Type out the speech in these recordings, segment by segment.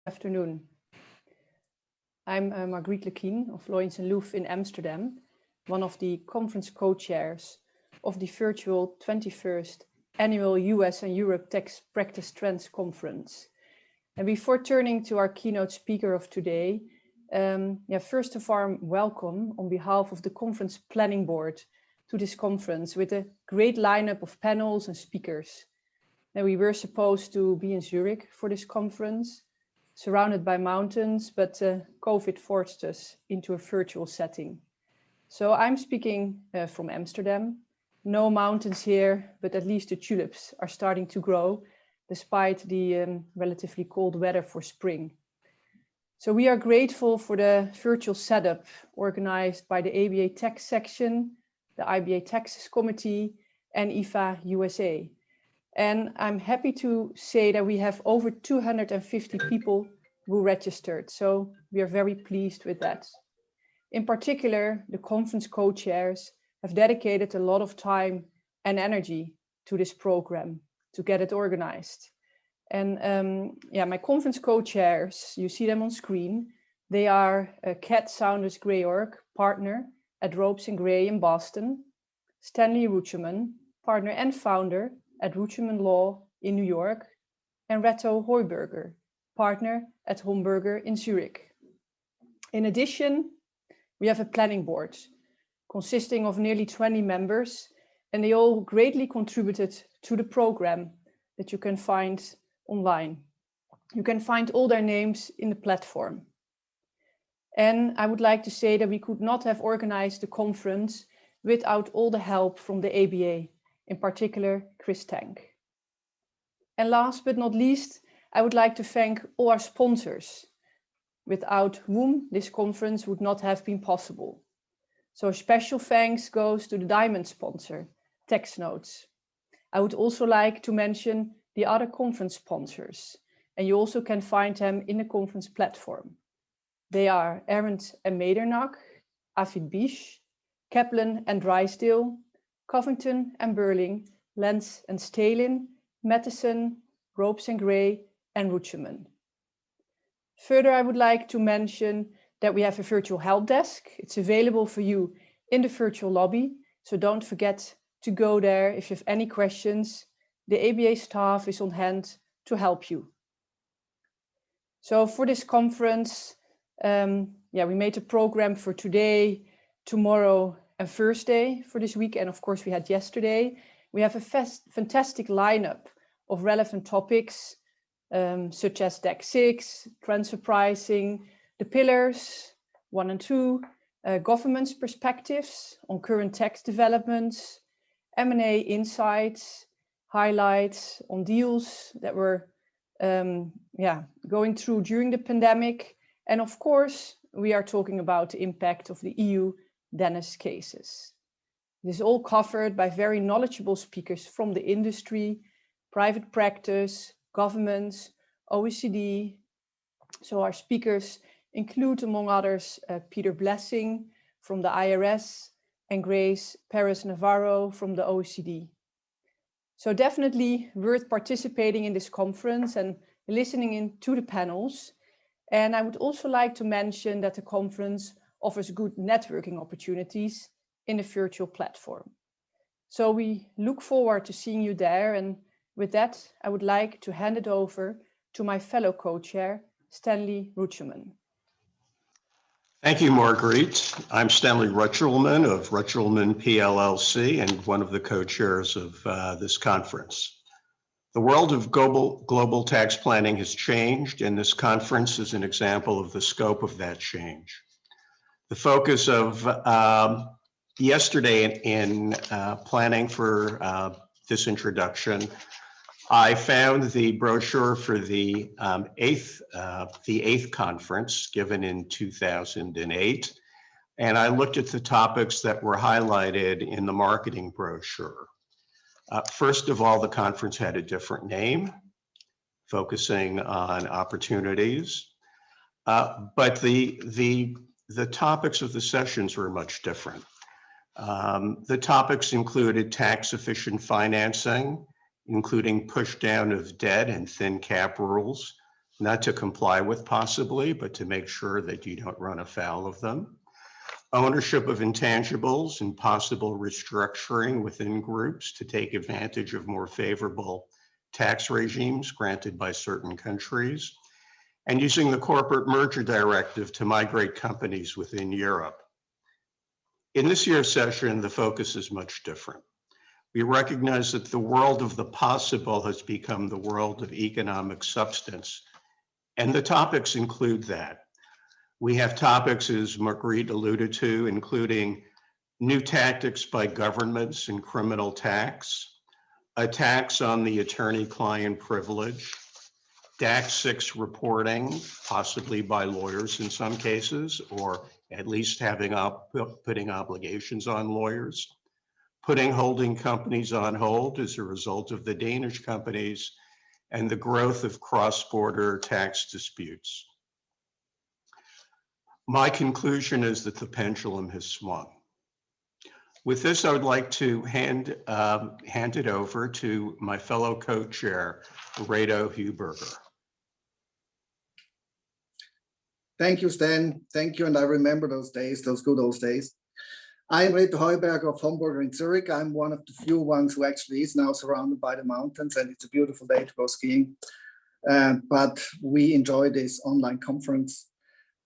Afternoon. I'm Margriet Lukkien of Loyens and Loeff in Amsterdam, one of the conference co-chairs of the virtual 21st Annual US and Europe Tax Practice Trends Conference. And before turning to our keynote speaker of today, first of all, welcome on behalf of the conference planning board to this conference with a great lineup of panels and speakers. And we were supposed to be in Zurich for this conference, surrounded by mountains, but COVID forced us into a virtual setting. So I'm speaking from Amsterdam. No mountains here, but at least the tulips are starting to grow despite the relatively cold weather for spring. So we are grateful for the virtual setup organized by the ABA Tax Section, the IBA Taxes Committee, and IFA USA. And I'm happy to say that we have over 250 people who registered. So we are very pleased with that. In particular, the conference co-chairs have dedicated a lot of time and energy to this program to get it organized. And my conference co-chairs, you see them on screen. They are Saunders, Gregor, partner at Ropes & Gray in Boston, Stanley Ruchelman, partner and founder at Ruchelman Law in New York, and Reto Heuberger, partner at Homburger in Zurich. In addition, we have a planning board consisting of nearly 20 members, and they all greatly contributed to the program that you can find online. You can find all their names in the platform. And I would like to say that we could not have organized the conference without all the help from the ABA, in particular Chris Tank. And last but not least, I would like to thank all our sponsors, without whom this conference would not have been possible. So a special thanks goes to the diamond sponsor, Tax Notes. I would also like to mention the other conference sponsors, and you also can find them in the conference platform. They are Arendt and Medernach, Afid Bish, Kaplan and Drysdale, Covington and Burling, Lenz and Stalin, Matheson, Ropes and Gray, and Ruchelman. Further, I would like to mention that we have a virtual help desk. It's available for you in the virtual lobby, so don't forget to go there if you have any questions. The ABA staff is on hand to help you. So for this conference, we made a program for today, tomorrow, and Thursday for this week, and of course we had yesterday. We have a fantastic lineup of relevant topics, such as DAC 6, transfer pricing, the pillars 1 and 2, government's perspectives on current tax developments, M&A insights, highlights on deals that were going through during the pandemic, and of course we are talking about the impact of the EU Dennis cases. This is all covered by very knowledgeable speakers from the industry, private practice, governments, OECD. So our speakers include, among others, Peter Blessing from the IRS and Grace Perez-Navarro from the OECD. So definitely worth participating in this conference and listening in to the panels. And I would also like to mention that the conference offers good networking opportunities in the virtual platform. So we look forward to seeing you there. And with that, I would like to hand it over to my fellow co-chair, Stanley Ruchelman. Thank you, Margriet. I'm Stanley Ruchelman of Ruchelman P.L.L.C. and one of the co-chairs of this conference. The world of global tax planning has changed, and this conference is an example of the scope of that change. The focus of yesterday in planning for this introduction, I found the brochure for the eighth conference given in 2008, and I looked at the topics that were highlighted in the marketing brochure. First of all, the conference had a different name, focusing on opportunities, but the topics of the sessions were much different. The topics included tax-efficient financing, including push down of debt and thin cap rules, not to comply with possibly, but to make sure that you don't run afoul of them. Ownership of intangibles and possible restructuring within groups to take advantage of more favorable tax regimes granted by certain countries, and using the corporate merger directive to migrate companies within Europe. In this year's session, the focus is much different. We recognize that the world of the possible has become the world of economic substance, and the topics include that. We have topics, as Margriet alluded to, including new tactics by governments in criminal tax, attacks on the attorney-client privilege, DAC 6 reporting, possibly by lawyers in some cases, or at least putting obligations on lawyers, putting holding companies on hold as a result of the Danish companies, and the growth of cross-border tax disputes. My conclusion is that the pendulum has swung. With this, I would like to hand it over to my fellow co-chair, Reto Heuberger. Thank you, Stan. Thank you, and I remember those days, those good old days. I'm Reto Heuberger of Homburger in Zurich. I'm one of the few ones who actually is now surrounded by the mountains, and it's a beautiful day to go skiing. But we enjoy this online conference.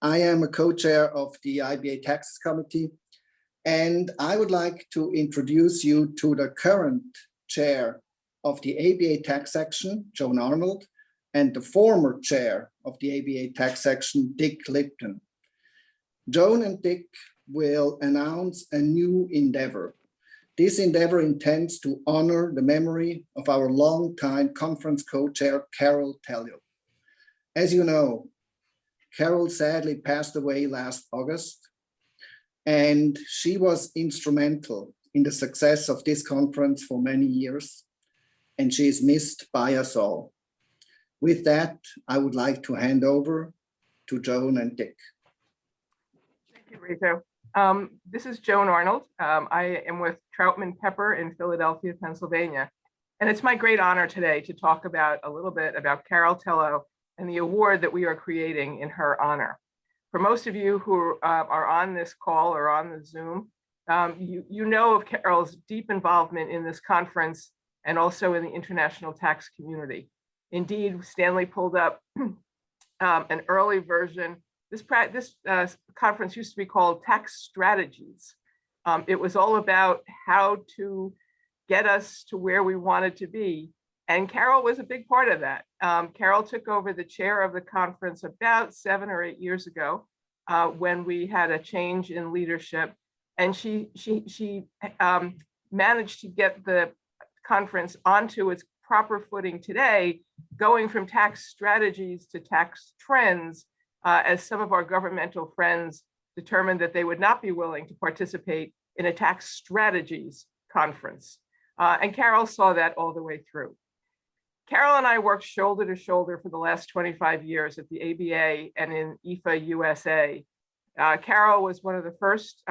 I am a co-chair of the IBA Taxes Committee, and I would like to introduce you to the current chair of the ABA Tax Section, Joan Arnold, and the former chair of the ABA Tax Section, Dick Lipton. Joan and Dick will announce a new endeavor. This endeavor intends to honor the memory of our longtime conference co-chair, Tello. As you know, Carol sadly passed away last August, and she was instrumental in the success of this conference for many years, and she is missed by us all. With that, I would like to hand over to Joan and Dick. Thank you, Reto. This is Joan Arnold. I am with Troutman Pepper in Philadelphia, Pennsylvania. And it's my great honor today to talk about a little bit about Carol Tello and the award that we are creating in her honor. For most of you who are on this call or on the Zoom, you know of Carol's deep involvement in this conference and also in the international tax community. Indeed, Stanley pulled up an early version. This conference used to be called Tax Strategies. It was all about how to get us to where we wanted to be. And Carol was a big part of that. Carol took over the chair of the conference about 7 or 8 years ago when we had a change in leadership. And she managed to get the conference onto its proper footing today, going from tax strategies to tax trends, as some of our governmental friends determined that they would not be willing to participate in a tax strategies conference. And Carol saw that all the way through. Carol and I worked shoulder to shoulder for the last 25 years at the ABA and in IFA USA. Carol was one of the first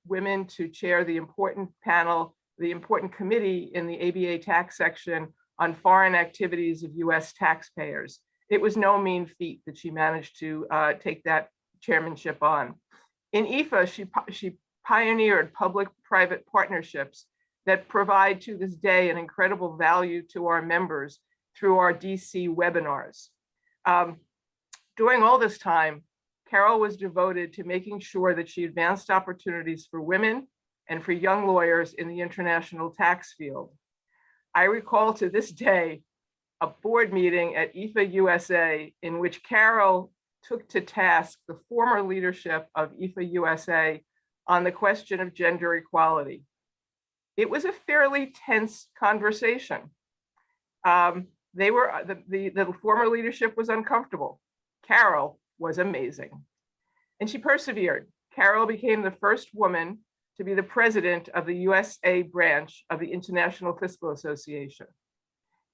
women to chair the important panel, the important committee in the ABA tax section on foreign activities of US taxpayers. It was no mean feat that she managed to take that chairmanship on. In IFA, she pioneered public-private partnerships that provide to this day an incredible value to our members through our DC webinars. During all this time, Carol was devoted to making sure that she advanced opportunities for women and for young lawyers in the international tax field. I recall to this day a board meeting at IFA USA in which Carol took to task the former leadership of IFA USA on the question of gender equality. It was a fairly tense conversation. The former leadership was uncomfortable. Carol was amazing. And she persevered. Carol became the first woman to be the president of the USA branch of the International Fiscal Association.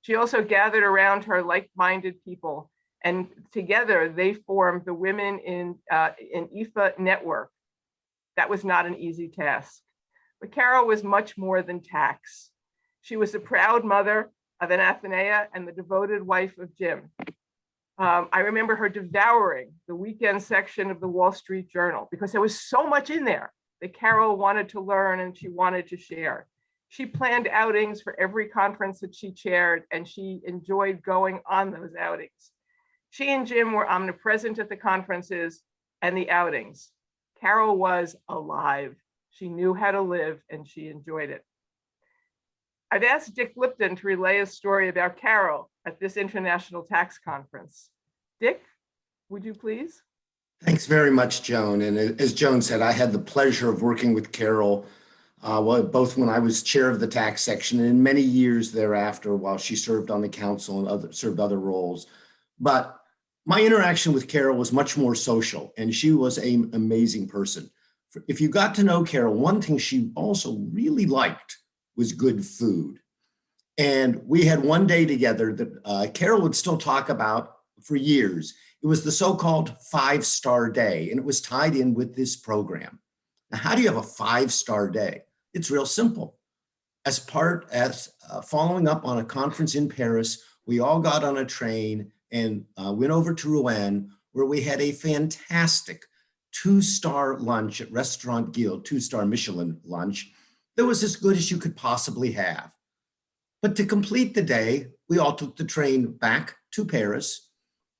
She also gathered around her like-minded people, and together they formed the Women in IFA network. That was not an easy task. But Carol was much more than tax. She was the proud mother of an Athenea and the devoted wife of Jim. I remember her devouring the weekend section of the Wall Street Journal because there was so much in there that Carol wanted to learn and she wanted to share. She planned outings for every conference that she chaired, and she enjoyed going on those outings. She and Jim were omnipresent at the conferences and the outings. Carol was alive. She knew how to live and she enjoyed it. I've asked Dick Lipton to relay a story about Carol at this international tax conference. Dick, would you please? Thanks very much, Joan. And as Joan said, I had the pleasure of working with Carol, both when I was chair of the tax section and in many years thereafter while she served on the council and served other roles. But my interaction with Carol was much more social, and she was an amazing person. If you got to know Carol, one thing she also really liked was good food. And we had one day together that Carol would still talk about for years. It was the so-called 5-star day, and it was tied in with this program. Now, how do you have a 5-star day? It's real simple. As following up on a conference in Paris, we all got on a train and went over to Rouen, where we had a fantastic 2-star lunch at Restaurant Guild, 2-star Michelin lunch, that was as good as you could possibly have. But to complete the day, we all took the train back to Paris,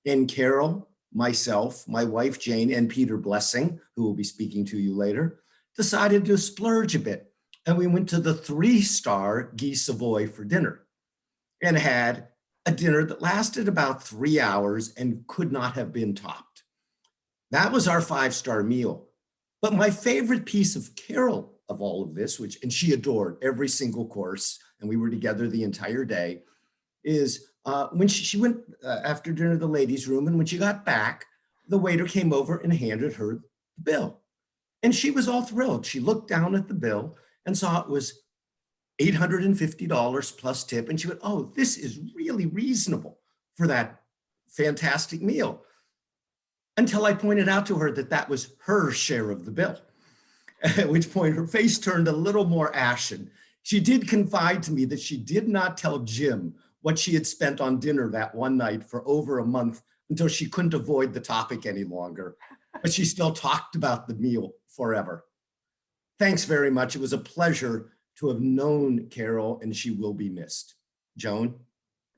and Carol, myself, my wife Jane, and Peter Blessing, who will be speaking to you later, decided to splurge a bit. And we went to the 3-star Guy Savoy for dinner and had a dinner that lasted about 3 hours and could not have been topped. That was our 5-star meal. But my favorite piece of Carol of all of this, and she adored every single course, and we were together the entire day, is when she went after dinner to the ladies' room, and when she got back, the waiter came over and handed her the bill. And she was all thrilled. She looked down at the bill and saw it was $850 plus tip. And she went, oh, this is really reasonable for that fantastic meal. Until I pointed out to her that that was her share of the bill, at which point her face turned a little more ashen. She did confide to me that she did not tell Jim what she had spent on dinner that one night for over a month until she couldn't avoid the topic any longer, but she still talked about the meal forever. Thanks very much. It was a pleasure to have known Carol, and she will be missed. Joan?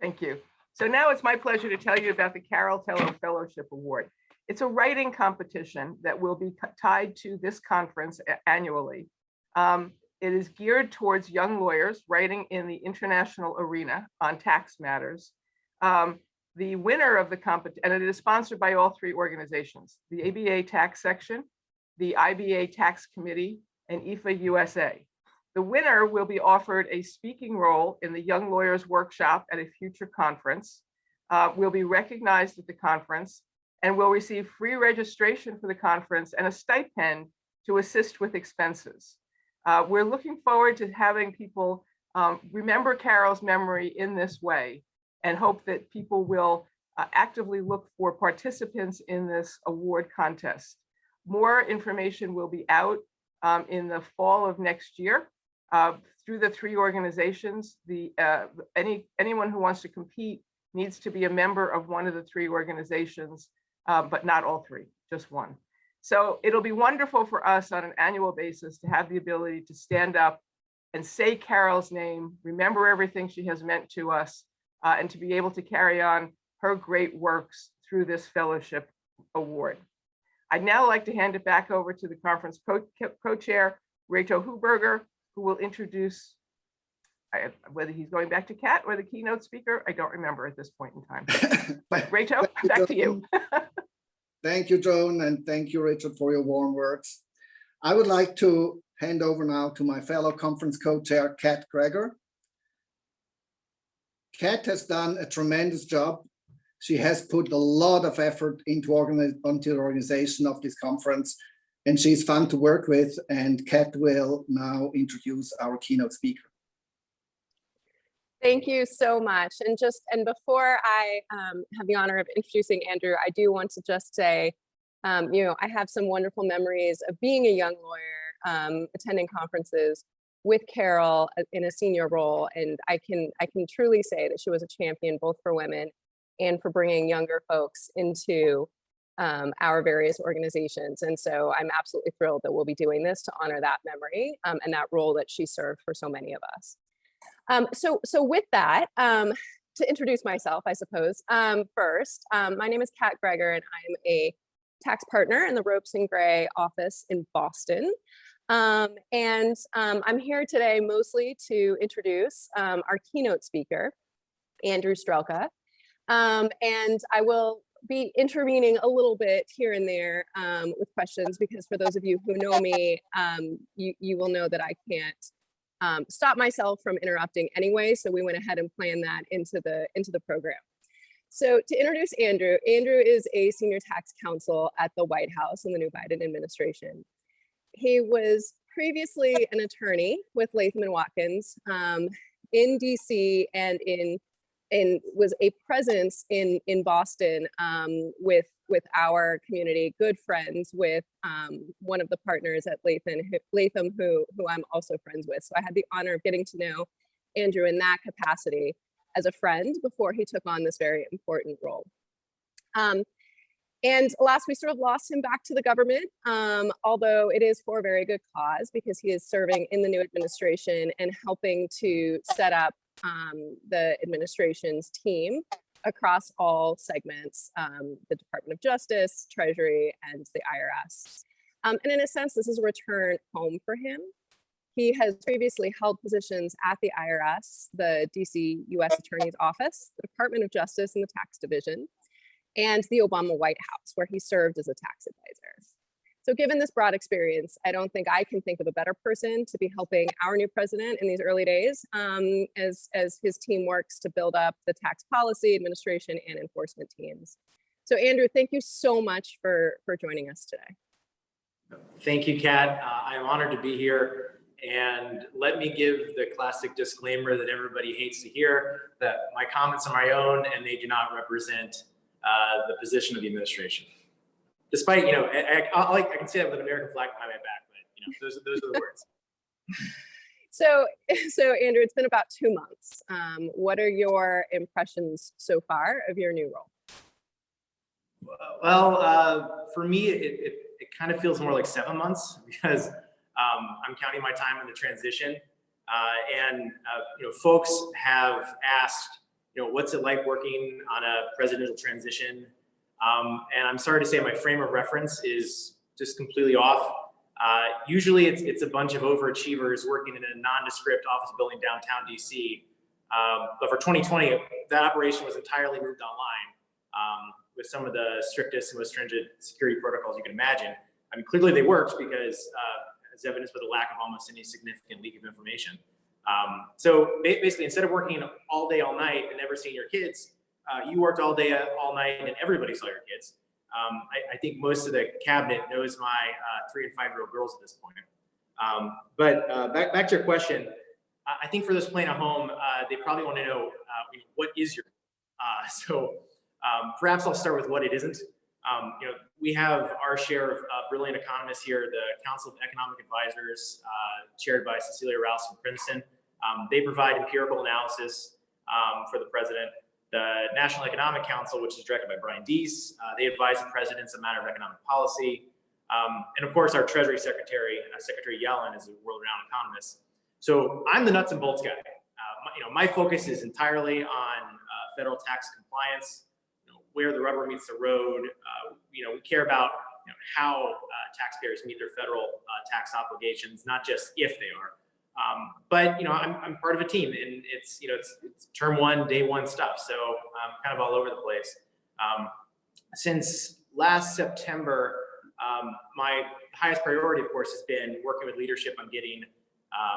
Thank you. So now it's my pleasure to tell you about the Carol Tello Fellowship Award. It's a writing competition that will be tied to this conference annually. It is geared towards young lawyers writing in the international arena on tax matters. The winner of the competition, and it is sponsored by all 3 organizations, the ABA Tax Section, the IBA Tax Committee, and IFA USA. The winner will be offered a speaking role in the Young Lawyers Workshop at a future conference, will be recognized at the conference, and will receive free registration for the conference and a stipend to assist with expenses. We're looking forward to having people remember Carol's memory in this way, and hope that people will actively look for participants in this award contest. More information will be out in the fall of next year through the 3 organizations. Anyone who wants to compete needs to be a member of one of the 3 organizations, but not all 3, just one. So it'll be wonderful for us on an annual basis to have the ability to stand up and say Carol's name, remember everything she has meant to us, and to be able to carry on her great works through this fellowship award. I'd now like to hand it back over to the conference co-chair, Reto Heuberger, who will introduce, whether he's going back to Kat or the keynote speaker, I don't remember at this point in time. But Reto, back to you. Thank you, Joan, and thank you, Richard, for your warm words. I would like to hand over now to my fellow conference co-chair, Kat Gregor. Kat has done a tremendous job. She has put a lot of effort into the organization of this conference, and she's fun to work with. And Kat will now introduce our keynote speaker. Thank you so much. And before I have the honor of introducing Andrew, I do want to just say, I have some wonderful memories of being a young lawyer, attending conferences with Carol in a senior role, and I can truly say that she was a champion both for women and for bringing younger folks into our various organizations. And so I'm absolutely thrilled that we'll be doing this to honor that memory and that role that she served for so many of us. So with that, to introduce myself, I suppose, first, my name is Kat Gregor, and I'm a tax partner in the Ropes and Gray office in Boston. I'm here today mostly to introduce our keynote speaker, Andrew Strelka. And I will be intervening a little bit here and there with questions, because for those of you who know me, you will know that I can't stop myself from interrupting anyway. So we went ahead and planned that into the program. So to introduce Andrew, Andrew is a senior tax counsel at the White House in the new Biden administration. He was previously an attorney with Latham and Watkins in DC and was a presence in Boston with our community, good friends with one of the partners at Latham who I'm also friends with. So I had the honor of getting to know Andrew in that capacity as a friend before he took on this very important role. And alas, we sort of lost him back to the government, although it is for a very good cause, because he is serving in the new administration and helping to set up the administration's team across all segments, the Department of Justice, Treasury, and the IRS. And in a sense, this is a return home for him. He has previously held positions at the IRS, the DC U.S. Attorney's Office, the Department of Justice and the Tax Division, and the Obama White House, where he served as a tax advisor. So given this broad experience, I don't think I can think of a better person to be helping our new president in these early days as his team works to build up the tax policy, administration, and enforcement teams. So Andrew, thank you so much for joining us today. Thank you, Kat. I am honored to be here. And let me give the classic disclaimer that everybody hates to hear, that my comments are my own and they do not represent the position of the administration. Despite, you know, I can say that with an American flag behind my back, but you know, those are the words. So Andrew, it's been about 2 months. What are your impressions so far of your new role? Well, for me, it kind of feels more like 7 months, because I'm counting my time in the transition. You know, folks have asked, you know, what's it like working on a presidential transition? And I'm sorry to say my frame of reference is just completely off. Usually it's a bunch of overachievers working in a nondescript office building downtown DC. But for 2020, that operation was entirely moved online with some of the strictest and most stringent security protocols you can imagine. I mean, clearly they worked, because as evidenced by the lack of almost any significant leak of information. So basically, instead of working all day, all night and never seeing your kids, you worked all day, all night, and everybody saw your kids. I think most of the cabinet knows my 3- and 5-year-old girls at this point. But back to your question, I think for those playing at home, they probably want to know, what is your, perhaps I'll start with what it isn't. You know, we have our share of brilliant economists here, the Council of Economic Advisors, chaired by Cecilia Rouse from Princeton. They provide empirical analysis for the president. The National Economic Council, which is directed by Brian Deese, they advise the president's matter of economic policy. And of course, our Treasury Secretary, Secretary Yellen, is a world-renowned economist. So I'm the nuts and bolts guy. You know, my focus is entirely on federal tax compliance, you know, where the rubber meets the road. You know, we care about, you know, how taxpayers meet their federal tax obligations, not just if they are. But you know, I'm part of a team, and it's, you know, it's term one, day one stuff. So I'm kind of all over the place. Since last September, my highest priority, of course, has been working with leadership on getting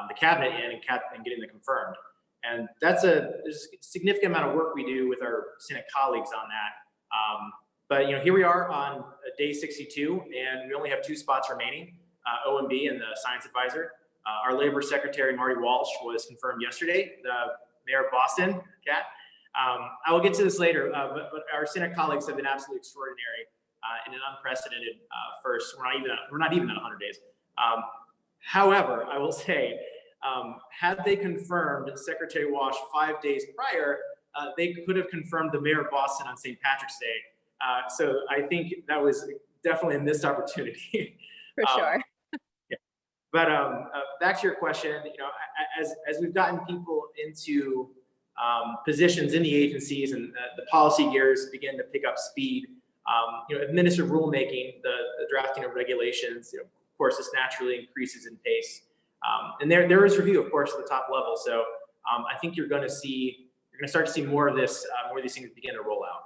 the cabinet in and getting them confirmed. And there's a significant amount of work we do with our Senate colleagues on that. But you know, here we are on day 62, and we only have 2 spots remaining, OMB and the Science Advisor. Our Labor Secretary, Marty Walsh, was confirmed yesterday, the Mayor of Boston, Kat. I will get to this later, but our Senate colleagues have been absolutely extraordinary in an unprecedented first. We're not even at 100 days. However, I will say, had they confirmed Secretary Walsh 5 days prior, they could have confirmed the mayor of Boston on St. Patrick's Day. So I think that was definitely a missed opportunity. For sure. Yeah. But back to your question, as we've gotten people into positions in the agencies and the policy gears begin to pick up speed, administrative rulemaking, the drafting of regulations, of course, this naturally increases in pace. And there is review, of course, at the top level. So I think you're going to start to see more of this, more of these things begin to roll out.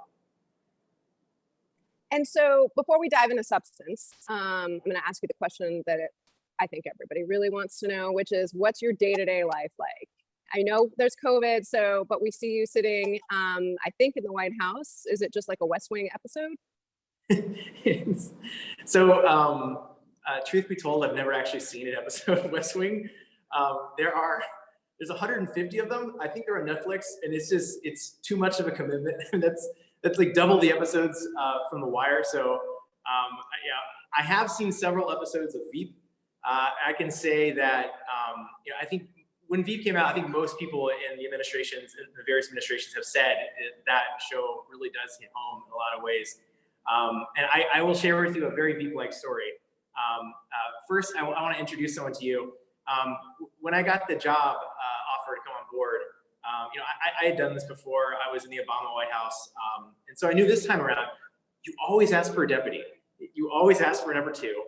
And so before we dive into substance, I'm going to ask you the question that I think everybody really wants to know, which is, what's your day-to-day life like? I know there's COVID, but we see you sitting, I think, in the White House. Is it just like a West Wing episode? So, truth be told, I've never actually seen an episode of West Wing. There's 150 of them. I think they're on Netflix, and it's too much of a commitment. That's like double the episodes from The Wire. So, yeah, I have seen several episodes of Veep. I can say that I think when Veep came out, I think most people in the administrations, in the various administrations, have said that show really does hit home in a lot of ways. And I will share with you a very Veep-like story. First, I want to introduce someone to you. When I got the job offer to come on board, I had done this before. I was in the Obama White House. And so I knew this time around, you always ask for a deputy. You always ask for a number two.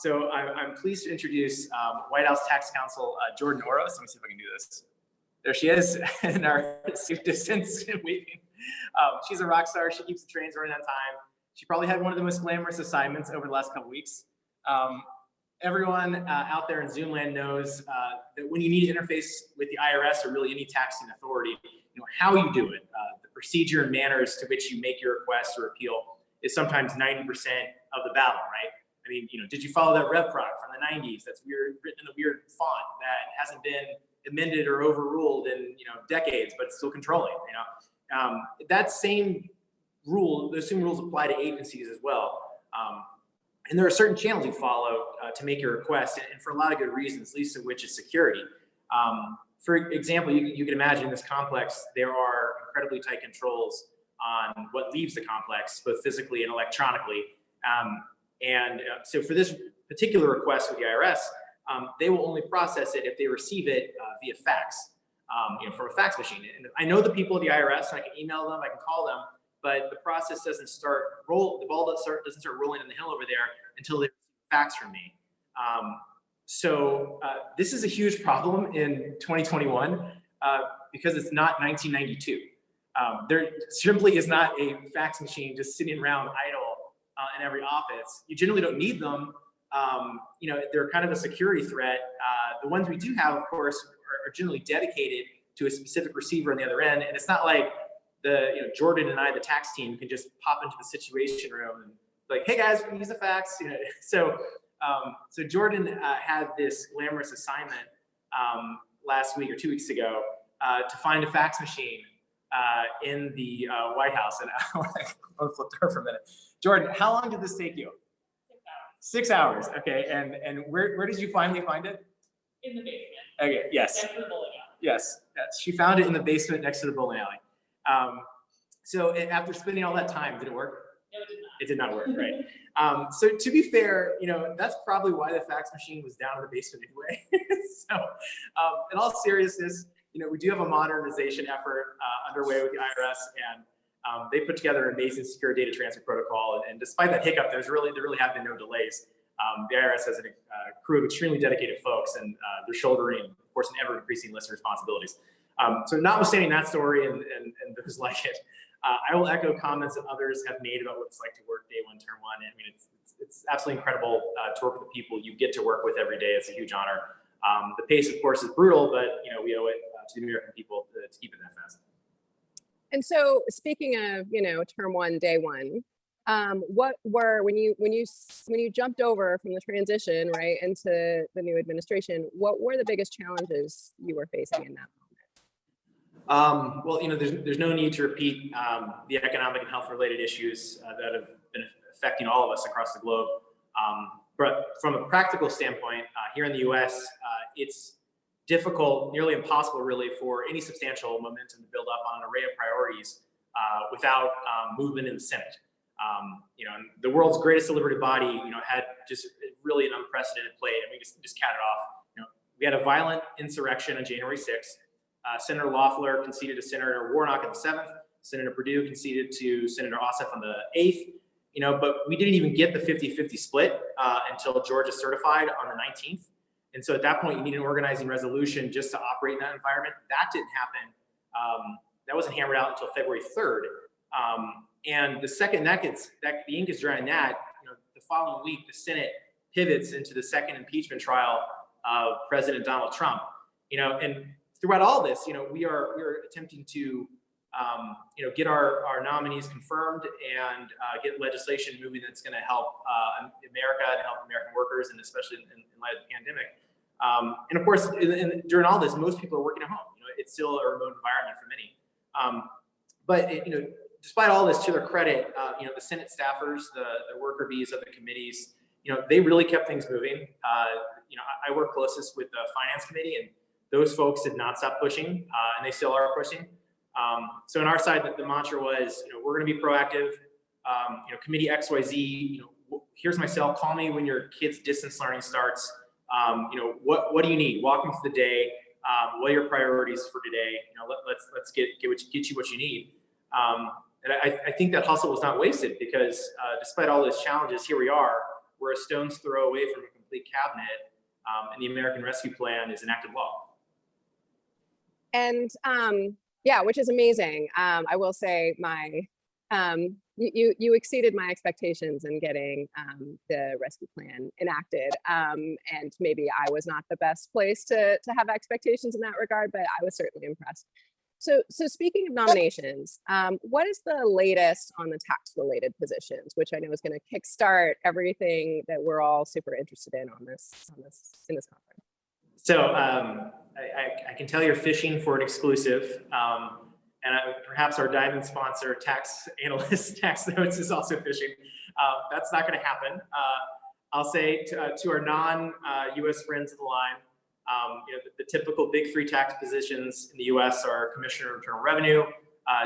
So I'm pleased to introduce White House Tax Counsel Jordan Oros. Let me see if I can do this. There she is in our safe distance waiting. She's a rock star. She keeps the trains running on time. She probably had one of the most glamorous assignments over the last couple weeks. Everyone out there in Zoom land knows that when you need to interface with the IRS or really any taxing authority, how you do it, the procedure and manners to which you make your request or appeal is sometimes 90% of the battle, right? I mean, did you follow that rev proc from the 90s that's weird, written in a weird font that hasn't been amended or overruled in decades, but it's still controlling? That same rule, those same rules apply to agencies as well. And there are certain channels you follow to make your request, and for a lot of good reasons, least of which is security. For example, you can imagine in this complex, there are incredibly tight controls on what leaves the complex, both physically and electronically. So for this particular request with the IRS, they will only process it if they receive it via fax, from a fax machine. And I know the people at the IRS, and I can email them, I can call them, but the process doesn't start the ball doesn't start rolling in the hill over there until they receive fax from me. So this is a huge problem in 2021 because it's not 1992. There simply is not a fax machine just sitting around idle in every office. You generally don't need them. They're kind of a security threat. The ones we do have, of course, are generally dedicated to a specific receiver on the other end. And it's not like Jordan and I, the tax team, can just pop into the situation room and like, hey guys, we use a fax. So Jordan had this glamorous assignment last week or 2 weeks ago to find a fax machine in the White House. And I want to flip to her for a minute. Jordan, how long did this take you? 6 hours. Okay, and where did you finally find it? In the basement. Okay, yes. Next to the bowling alley. Yes, she found it in the basement next to the bowling alley. So after spending all that time, did it work? No, it did not. It did not work, right? So to be fair, that's probably why the fax machine was down in the basement anyway. So in all seriousness, we do have a modernization effort underway with the IRS, and they put together an amazing secure data transfer protocol. And despite that hiccup, there really have been no delays. The IRS has a crew of extremely dedicated folks, and they're shouldering, of course, an ever-increasing list of responsibilities. So notwithstanding that story and those like it, I will echo comments that others have made about what it's like to work day one, term one. I mean, it's absolutely incredible to work with the people you get to work with every day. It's a huge honor. The pace, of course, is brutal, but we owe it to the American people to keep it that fast. And so, speaking of term one, day one, what were when you jumped over from the transition right into the new administration? What were the biggest challenges you were facing in that moment? Well, there's no need to repeat the economic and health-related issues that have been affecting all of us across the globe. But from a practical standpoint, here in the U.S., it's difficult, nearly impossible really for any substantial momentum to build up on an array of priorities without movement in the Senate. You know, and the world's greatest deliberative body, you know, had just really an unprecedented play. I mean, just count it off. You know, we had a violent insurrection on January 6th. Senator Loeffler conceded to Senator Warnock on the 7th. Senator Perdue conceded to Senator Ossoff on the 8th. You know, but we didn't even get the 50-50 split until Georgia certified on the 19th. And so at that point, you need an organizing resolution just to operate in that environment. That didn't happen. That wasn't hammered out until February 3rd. And the second the ink is dry on that, you know, the following week, the Senate pivots into the second impeachment trial of President Donald Trump. You know, and throughout all this, you know, we are attempting to you know, get our nominees confirmed and get legislation moving that's going to help America and help American workers, and especially in light of the pandemic. And of course, during all this, most people are working at home. You know, it's still a remote environment for many. But you know, despite all this, to their credit, you know, the Senate staffers, the worker bees of the committees, you know, they really kept things moving. You know, I work closest with the Finance Committee, and those folks did not stop pushing, and they still are pushing. So on our side, the mantra was, you know, we're going to be proactive. You know, Committee XYZ, you know, here's my cell. Call me when your kid's distance learning starts. You know, what do you need? Walk me through the day. What are your priorities for today? You know, let's get you what you need. And I think that hustle was not wasted, because despite all those challenges, here we are. We're a stone's throw away from a complete cabinet, and the American Rescue Plan is enacted law. And yeah, which is amazing. I will say you exceeded my expectations in getting the rescue plan enacted. And maybe I was not the best place to have expectations in that regard, but I was certainly impressed. So speaking of nominations, what is the latest on the tax-related positions, which I know is going to kickstart everything that we're all super interested in in this conference? So I can tell you're fishing for an exclusive, and perhaps our diamond sponsor, Tax Analyst Tax Notes, is also fishing. That's not going to happen. I'll say to our non-U.S. friends of the line, you know, the typical big three tax positions in the U.S. are Commissioner of Internal Revenue,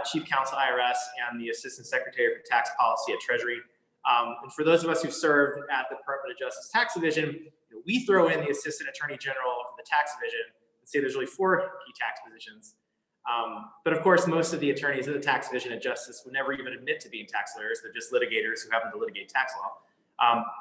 Chief Counsel IRS, and the Assistant Secretary for Tax Policy at Treasury. And for those of us who've served at the Department of Justice Tax Division, we throw in the Assistant Attorney General for the Tax Division and say there's really 4 key tax positions. But of course, most of the attorneys in the Tax Division at Justice would never even admit to being tax lawyers. They're just litigators who happen to litigate tax law.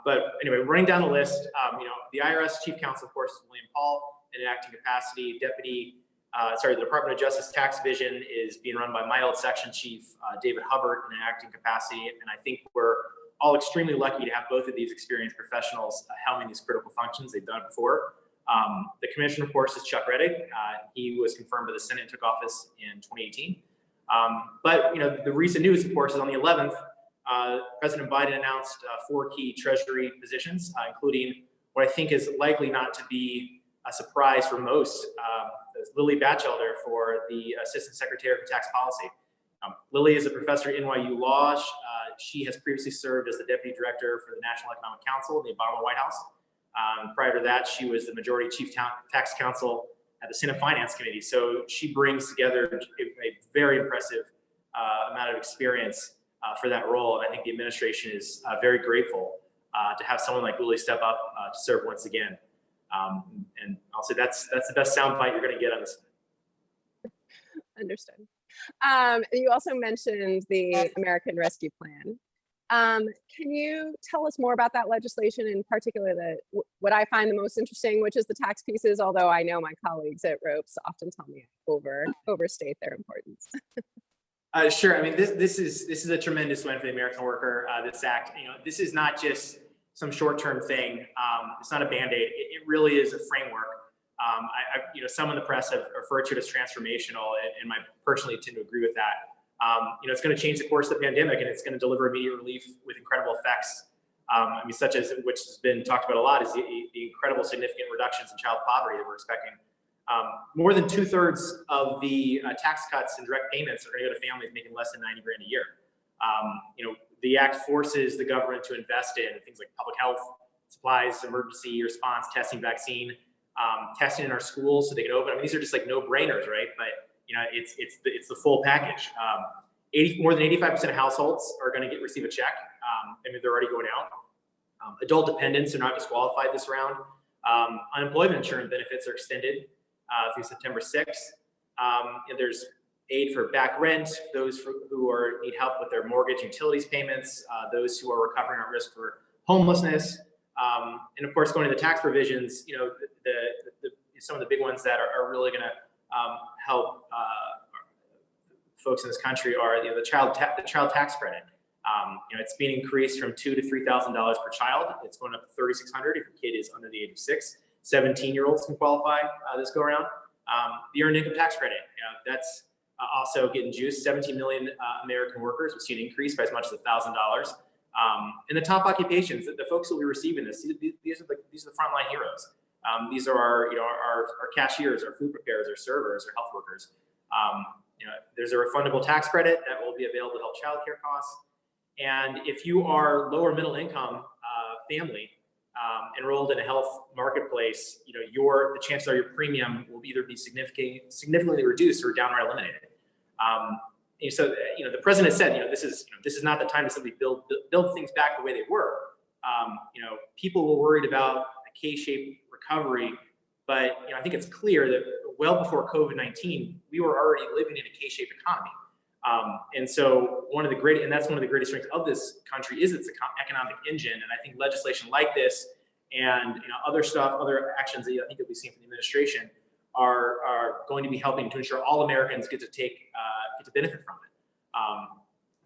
But anyway, running down the list, you know, the IRS Chief Counsel, of course, is William Paul in an acting capacity. The Department of Justice Tax Division is being run by my old section chief, David Hubbard, in an acting capacity. And I think we're all extremely lucky to have both of these experienced professionals helming these critical functions. They've done it before. The commissioner, of course, is Chuck Rettig. He was confirmed by the Senate and took office in 2018. But you know, the recent news, of course, is on the 11th. President Biden announced 4 key Treasury positions, including what I think is likely not to be a surprise for most, Lily Batchelder for the Assistant Secretary for Tax Policy. Lily is a professor at NYU Law. She has previously served as the Deputy Director for the National Economic Council in the Obama White House. Prior to that, she was the Majority Chief Tax Counsel at the Senate Finance Committee. So she brings together a very impressive amount of experience for that role. And I think the administration is very grateful to have someone like Lily step up to serve once again. And I'll say that's the best soundbite you're going to get on this. Understood. You also mentioned the American Rescue Plan. Can you tell us more about that legislation, in particular what I find the most interesting, which is the tax pieces, although I know my colleagues at Ropes often tell me I overstate their importance. Sure. I mean, this is a tremendous win for the American worker. This act, you know, this is not just some short-term thing. It's not a Band-Aid. It really is a framework. You know, some in the press have referred to it as transformational, and I personally tend to agree with that. You know, it's going to change the course of the pandemic, and it's going to deliver immediate relief with incredible effects. I mean, such as, which has been talked about a lot, is the incredible significant reductions in child poverty that we're expecting. More than 2/3 of the tax cuts and direct payments are going to go to families making less than 90 grand a year. You know, the act forces the government to invest in things like public health, supplies, emergency response, testing, vaccine. testing in our schools so they can open. I mean, these are just like no-brainers, right? But you know, it's the full package. More than 85% of households are going to receive a check. I mean, they're already going out. Adult dependents are not disqualified this round. Unemployment insurance benefits are extended through September 6th. And there's aid for back rent, those who need help with their mortgage utilities payments, those who are recovering at risk for homelessness, and of course, going to the tax provisions. You know, some of the big ones that are really going to help folks in this country are, you know, the child tax credit. You know, it's being increased from $2,000 to $3,000 per child. It's going up to $3,600 if your kid is under the age of 6. 17-year-olds can qualify this go around. The earned income tax credit, you know, that's also getting juiced. 17 million American workers will see an increase by as much as $1,000. And the top occupations, the folks who will be receiving this, these are the frontline heroes. These are our, you know, our cashiers, our food preparers, our servers, our health workers. You know, there's a refundable tax credit that will be available to help childcare costs. And if you are lower middle income family enrolled in a health marketplace, you know, the chances are your premium will either be significantly reduced or downright eliminated. And so, you know, the president said, you know, this is not the time to simply build things back the way they were. You know, people were worried about a K-shaped recovery, but you know, I think it's clear that well before COVID-19, we were already living in a K-shaped economy. And so that's one of the greatest strengths of this country is its economic engine. And I think legislation like this and, you know, other actions that I think that we've seen from the administration are going to be helping to ensure all Americans get to benefit from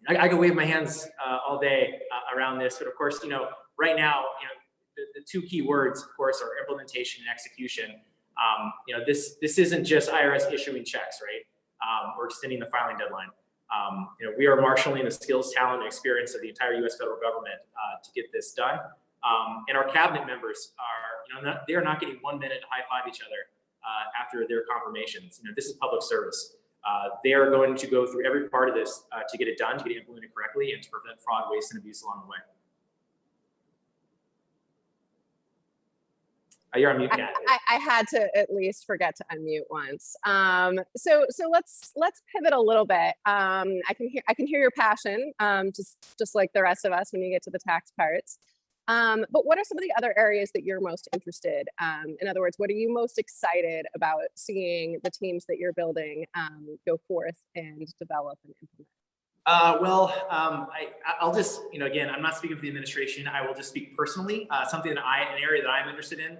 it. I can wave my hands all day around this, but of course, you know, right now, you know, the two key words, of course, are implementation and execution. You know, this isn't just IRS issuing checks, right? Or extending the filing deadline. You know, we are marshaling the skills, talent, and experience of the entire U.S. federal government to get this done. And our cabinet members are, you know, they are not getting 1 minute to high five each other after their confirmations. You know, this is public service. They are going to go through every part of this to get it done, to get it implemented correctly, and to prevent fraud, waste, and abuse along the way. You're on mute, Kat. I had to at least forget to unmute once. So let's pivot a little bit. I can hear your passion, just like the rest of us when you get to the tax parts. But what are some of the other areas that you're most interested? In other words, what are you most excited about seeing the teams that you're building go forth and develop and implement? I'll just, you know, again, I'm not speaking for the administration. I will just speak personally. Something that an area that I'm interested in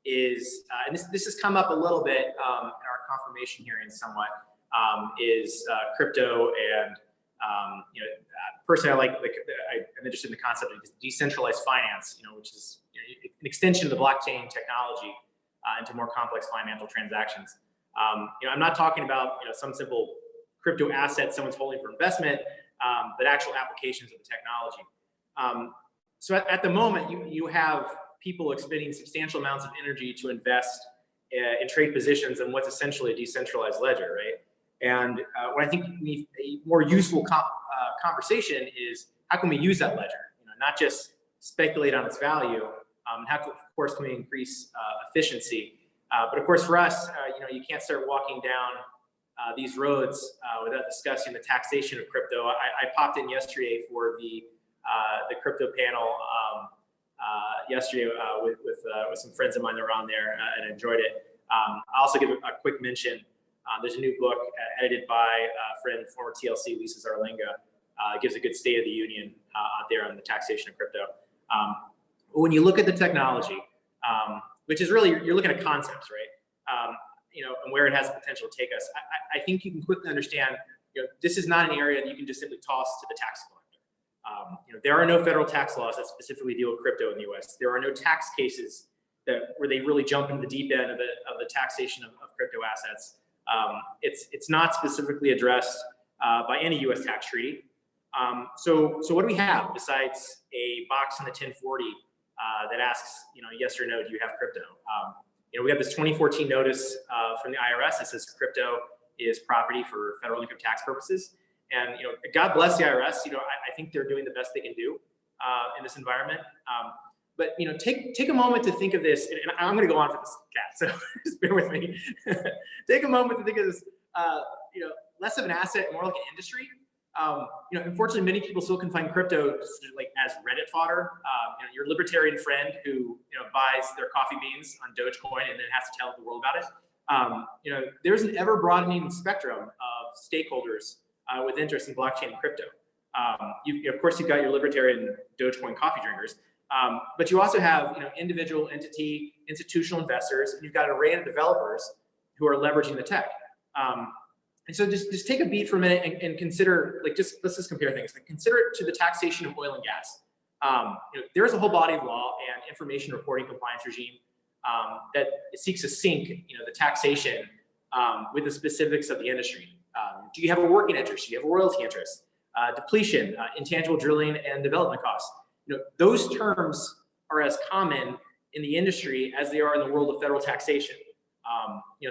is, and this has come up a little bit in our confirmation hearings somewhat, is crypto and, you know, personally, I'm interested in the concept of decentralized finance, you know, which is, you know, an extension of the blockchain technology into more complex financial transactions. You know, I'm not talking about, you know, some simple crypto assets someone's holding for investment, but actual applications of the technology. So at the moment, you have people expending substantial amounts of energy to invest in trade positions in what's essentially a decentralized ledger, right? And what I think we need a more useful conversation is how can we use that ledger? You know, not just speculate on its value. How, of course, can we increase efficiency? But of course, for us, you know, you can't start walking down these roads without discussing the taxation of crypto. I popped in yesterday for the crypto panel yesterday with some friends of mine that were on there and enjoyed it. I'll also give a quick mention. There's a new book edited by a friend, former T.L.C, Lisa Zarlenga. Gives a good state of the union out there on the taxation of crypto. When you look at the technology, which is really, you're looking at concepts, right? You know, and where it has the potential to take us. I think you can quickly understand, you know, this is not an area that you can just simply toss to the tax collector. You know, there are no federal tax laws that specifically deal with crypto in the U.S. There are no tax cases where they really jump into the deep end of the taxation of crypto assets. It's not specifically addressed by any U.S. tax treaty. So what do we have besides a box in the 1040 that asks, you know, yes or no, do you have crypto? You know, we have this 2014 notice from the IRS that says crypto is property for federal income tax purposes. And, you know, God bless the IRS. You know, I think they're doing the best they can do in this environment. But take a moment to think of this, and I'm going to go on for this, Kat, so just bear with me. Take a moment to think of this, less of an asset, more like an industry. Unfortunately, many people still confine crypto like as Reddit fodder. Your libertarian friend who buys their coffee beans on Dogecoin and then has to tell the world about it. There's an ever broadening spectrum of stakeholders with interest in blockchain and crypto. Of course, you've got your libertarian Dogecoin coffee drinkers, but you also have individual entity, institutional investors, and you've got an array of developers who are leveraging the tech. And so just take a beat for a minute and consider, let's just compare things. Consider it to the taxation of oil and gas. There is a whole body of law and information reporting compliance regime that seeks to sync the taxation with the specifics of the industry. Do you have a working interest? Do you have a royalty interest? Depletion, intangible drilling, and development costs. Those terms are as common in the industry as they are in the world of federal taxation.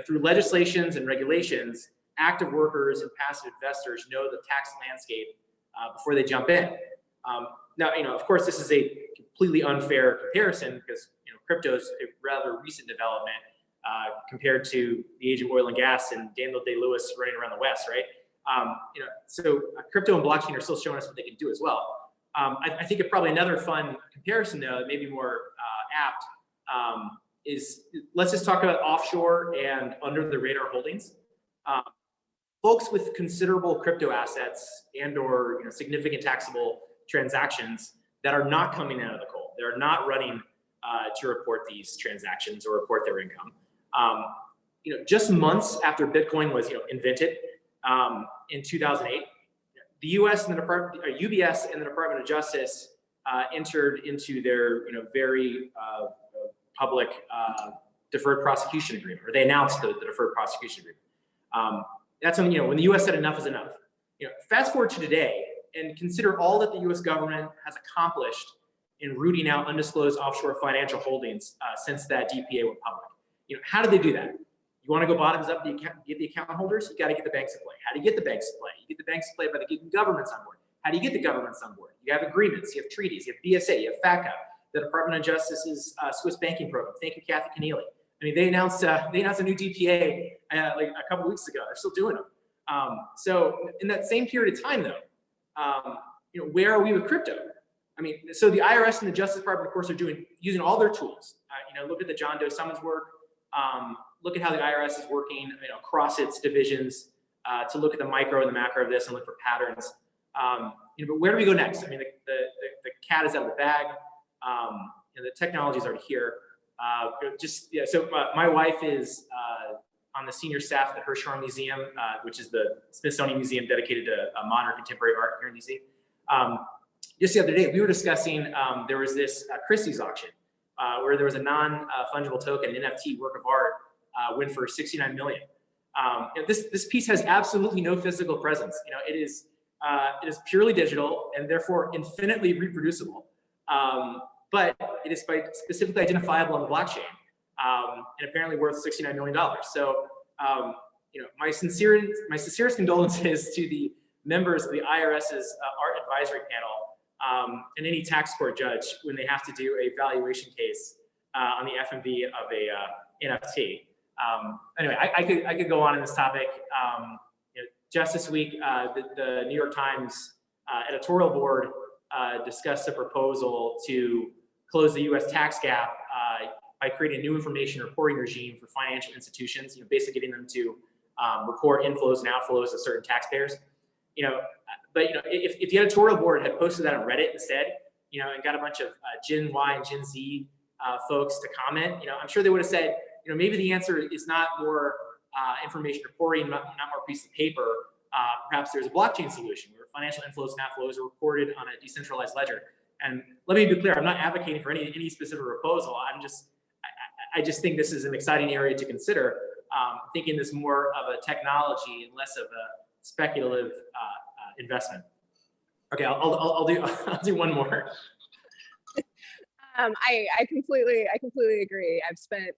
Through legislations and regulations, active workers and passive investors know the tax landscape before they jump in. Now, of course, this is a completely unfair comparison because crypto is a rather recent development compared to the age of oil and gas and Daniel Day-Lewis running around the West, right? So crypto and blockchain are still showing us what they can do as well. I think probably another fun comparison, though, maybe more apt, is let's just talk about offshore and under the radar holdings. Folks with considerable crypto assets and or significant taxable transactions that are not coming out of the cold. They're not running to report these transactions or report their income. Just months after Bitcoin was invented in 2008, the U.S. and the UBS and the Department of Justice entered into their very public deferred prosecution agreement, or they announced the deferred prosecution agreement. That's when when the U.S. said enough is enough. Fast forward to today and consider all that the U.S. government has accomplished in rooting out undisclosed offshore financial holdings since that DPA went public. How did they do that? You want to go bottoms up, get the account holders, you got to get the banks to play. How do you get the banks to play? You get the banks to play by getting governments on board. How do you get the governments on board? You have agreements, you have treaties, you have BSA, you have FATCA, the Department of Justice's Swiss banking program. Thank you, Kathy Keneally. I mean, they announced a new DPA like a couple weeks ago. They're still doing them. So in that same period of time, though, where are we with crypto? I mean, so the IRS and the Justice Department, of course, are using all their tools. Look at the John Doe summons work. Look at how the IRS is working across its divisions to look at the micro and the macro of this and look for patterns. But where do we go next? I mean, the cat is out of the bag. The technology is already here. So my wife is on the senior staff at the Hirshhorn Museum, which is the Smithsonian Museum dedicated to modern contemporary art here in DC. Just the other day, we were discussing, there was this Christie's auction where there was a non-fungible token, NFT work of art, went for $69 million. This piece has absolutely no physical presence. It is purely digital and therefore infinitely reproducible. But it is specifically identifiable on the blockchain, and apparently worth $69 million. So, my sincerest condolences to the members of the IRS's art advisory panel and any tax court judge when they have to do a valuation case on the FMV of a NFT. Anyway, I could go on in this topic. Just this week, the New York Times editorial board discussed a proposal to close the U.S. tax gap by creating a new information reporting regime for financial institutions. Basically getting them to report inflows and outflows of certain taxpayers. But if the editorial board had posted that on Reddit instead, and got a bunch of Gen Y and Gen Z folks to comment, I'm sure they would have said, maybe the answer is not more information reporting, not more piece of paper. Perhaps there's a blockchain solution where financial inflows and outflows are recorded on a decentralized ledger. And let me be clear, I'm not advocating for any specific proposal. I just think this is an exciting area to consider. Thinking this more of a technology and less of a speculative investment. Okay, I'll do one more. I completely agree. I've spent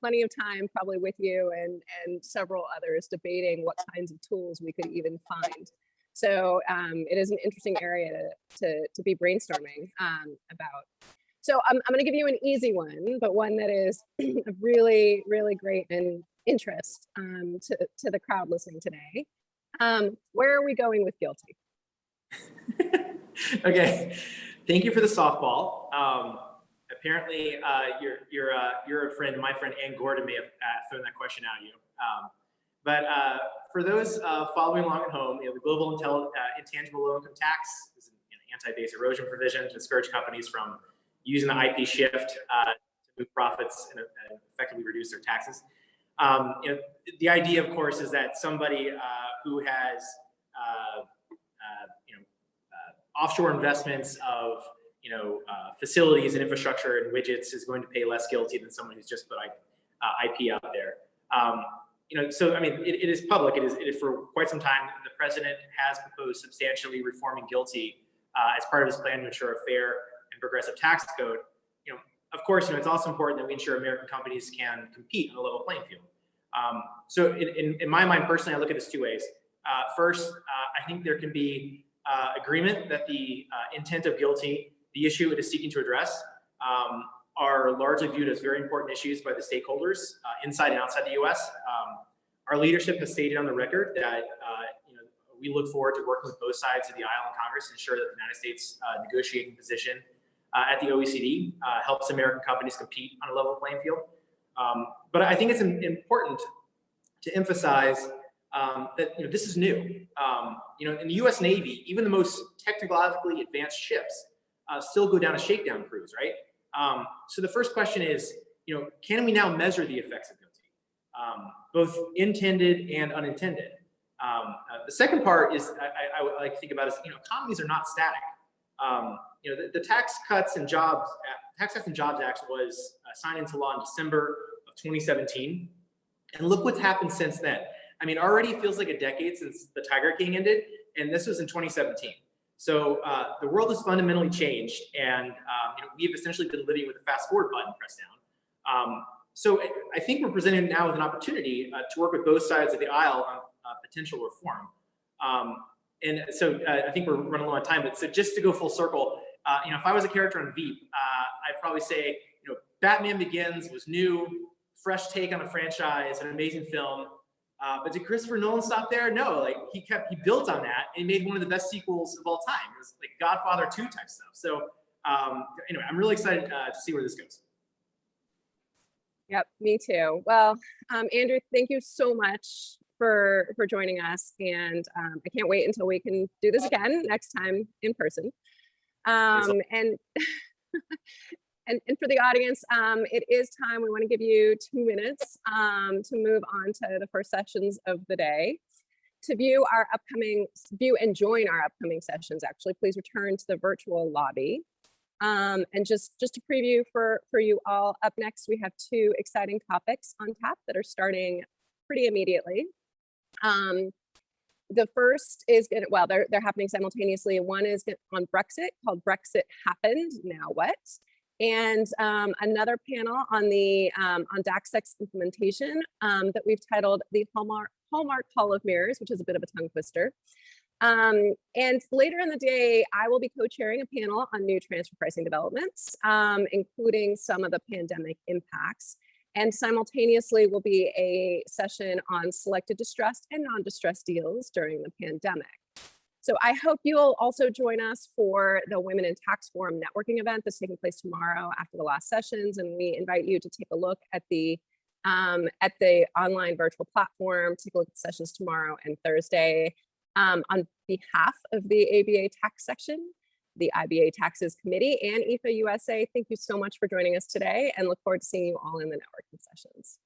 plenty of time probably with you and several others debating what kinds of tools we could even find. So it is an interesting area to be brainstorming about. So I'm going to give you an easy one, but one that is of really, really great and interest to the crowd listening today. Where are we going with guilty? Okay, thank you for the softball. Apparently, your friend, my friend Ann Gordon may have thrown that question at you. But for those following along at home, the global intangible low-income tax is an anti-base erosion provision to discourage companies from using the IP shift to move profits and effectively reduce their taxes. The idea, of course, is that somebody who has offshore investments of facilities and infrastructure and widgets is going to pay less guilty than someone who's just put IP out there. So I mean, it is public. It is for quite some time. The president has proposed substantially reforming guilty as part of his plan to ensure a fair and progressive tax code. Of course, it's also important that we ensure American companies can compete on a level playing field. So in my mind, personally, I look at this two ways. First, I think there can be agreement that the intent of guilty, the issue it is seeking to address, are largely viewed as very important issues by the stakeholders inside and outside the U.S. Our leadership has stated on the record that we look forward to working with both sides of the aisle in Congress to ensure that the United States negotiating position at the OECD helps American companies compete on a level playing field. But I think it's important to emphasize that this is new. In the U.S. Navy, even the most technologically advanced ships still go down a shakedown cruise, right? So the first question is, can we now measure the effects of guilty, both intended and unintended? The second part is I would like to think about is, economies are not static. The Tax Cuts and Jobs Act was signed into law in December of 2017, and look what's happened since then. I mean, already feels like a decade since the Tiger King ended, and this was in 2017. So the world has fundamentally changed, and we've essentially been living with a fast forward button pressed down. So I think we're presented now with an opportunity to work with both sides of the aisle on potential reform. And so I think we're running low on time, but so just to go full circle, if I was a character on Veep, I'd probably say, Batman Begins was new, fresh take on a franchise, an amazing film. But did Christopher Nolan stop there? No, he built on that and made one of the best sequels of all time. It was like Godfather 2 type stuff. So anyway, I'm really excited to see where this goes. Yep, me too. Well, Andrew, thank you so much for joining us, and I can't wait until we can do this again next time in person. And for the audience, it is time. We want to give you 2 minutes to move on to the first sessions of the day. To view and join our upcoming sessions, actually, please return to the virtual lobby. And just to preview for you all, up next, we have 2 exciting topics on tap that are starting pretty immediately. The first is they're happening simultaneously. One is on Brexit, called Brexit Happened, Now What? And another panel on the on DAX implementation that we've titled the Hallmark Hall of Mirrors, which is a bit of a tongue twister. And later in the day, I will be co-chairing a panel on new transfer pricing developments, including some of the pandemic impacts. And simultaneously will be a session on selected distressed and non-distressed deals during the pandemic. So I hope you'll also join us for the Women in Tax Forum networking event that's taking place tomorrow after the last sessions. And we invite you to take a look at the online virtual platform, take a look at the sessions tomorrow and Thursday. On behalf of the ABA Tax Section, the IBA Taxes Committee, and IFA USA, thank you so much for joining us today, and look forward to seeing you all in the networking sessions.